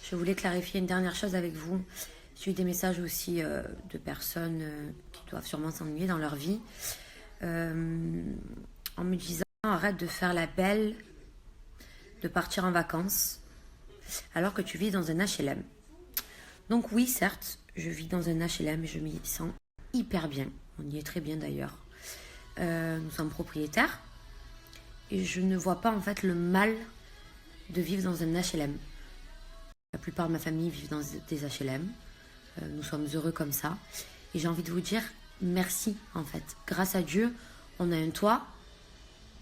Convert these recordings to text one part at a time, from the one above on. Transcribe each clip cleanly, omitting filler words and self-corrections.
Je voulais clarifier une dernière chose avec vous. J'ai eu des messages aussi de personnes qui doivent sûrement s'ennuyer dans leur vie en me disant arrête de faire la belle, de partir en vacances alors que tu vis dans un HLM. Donc oui, certes, je vis dans un HLM et je m'y sens hyper bien. On y est très bien d'ailleurs. Nous sommes propriétaires et je ne vois pas en fait le mal de vivre dans un HLM. La plupart de ma famille vivent dans des HLM. Nous sommes heureux comme ça. Et j'ai envie de vous dire merci en fait. Grâce à Dieu, on a un toit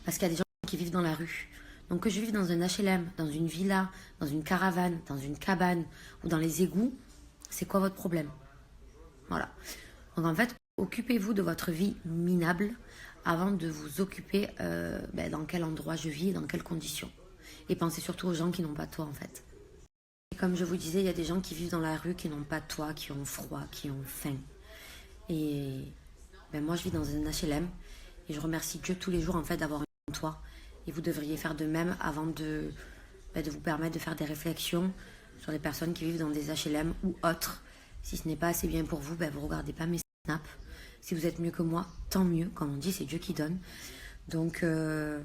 parce qu'il y a des gens qui vivent dans la rue. Donc que je vive dans un HLM, dans une villa, dans une caravane, dans une cabane ou dans les égouts, c'est quoi votre problème? Voilà. Donc en fait, occupez-vous de votre vie minable avant de vous occuper dans quel endroit je vis et dans quelles conditions. Et pensez surtout aux gens qui n'ont pas de toit en fait. Et comme je vous disais, il y a des gens qui vivent dans la rue, qui n'ont pas de toit, qui ont froid, qui ont faim. Et moi, je vis dans un HLM et je remercie Dieu tous les jours en fait d'avoir un toit. Et vous devriez faire de même avant de vous permettre de faire des réflexions sur les personnes qui vivent dans des HLM ou autres. Si ce n'est pas assez bien pour vous, vous ne regardez pas mes snaps. Si vous êtes mieux que moi, tant mieux. Comme on dit, c'est Dieu qui donne. Donc, je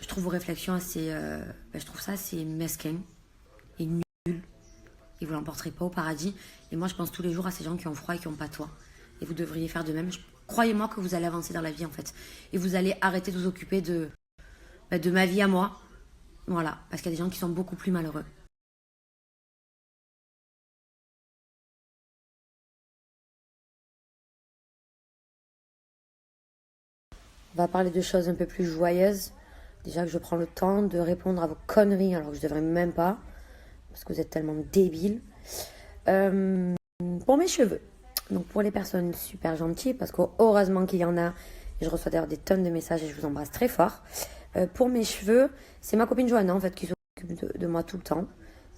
trouve vos réflexions assez... je trouve ça assez mesquin et nul. Et vous l'emporterez pas au paradis. Et moi, je pense tous les jours à ces gens qui ont froid et qui n'ont pas de toit. Et vous devriez faire de même. Croyez-moi que vous allez avancer dans la vie, en fait. Et vous allez arrêter de vous occuper de ma vie à moi. Voilà. Parce qu'il y a des gens qui sont beaucoup plus malheureux. On va parler de choses un peu plus joyeuses. Déjà que je prends le temps de répondre à vos conneries alors que je devrais même pas. Parce que vous êtes tellement débiles. Pour mes cheveux. Donc pour les personnes super gentilles, parce que heureusement qu'il y en a, et je reçois d'ailleurs des tonnes de messages et je vous embrasse très fort. Pour mes cheveux, c'est ma copine Johanna en fait qui s'occupe de moi tout le temps.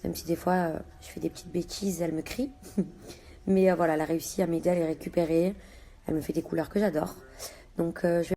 Même si des fois je fais des petites bêtises, elle me crie. Mais voilà, elle a réussi à m'aider à les récupérer. Elle me fait des couleurs que j'adore. Donc je vais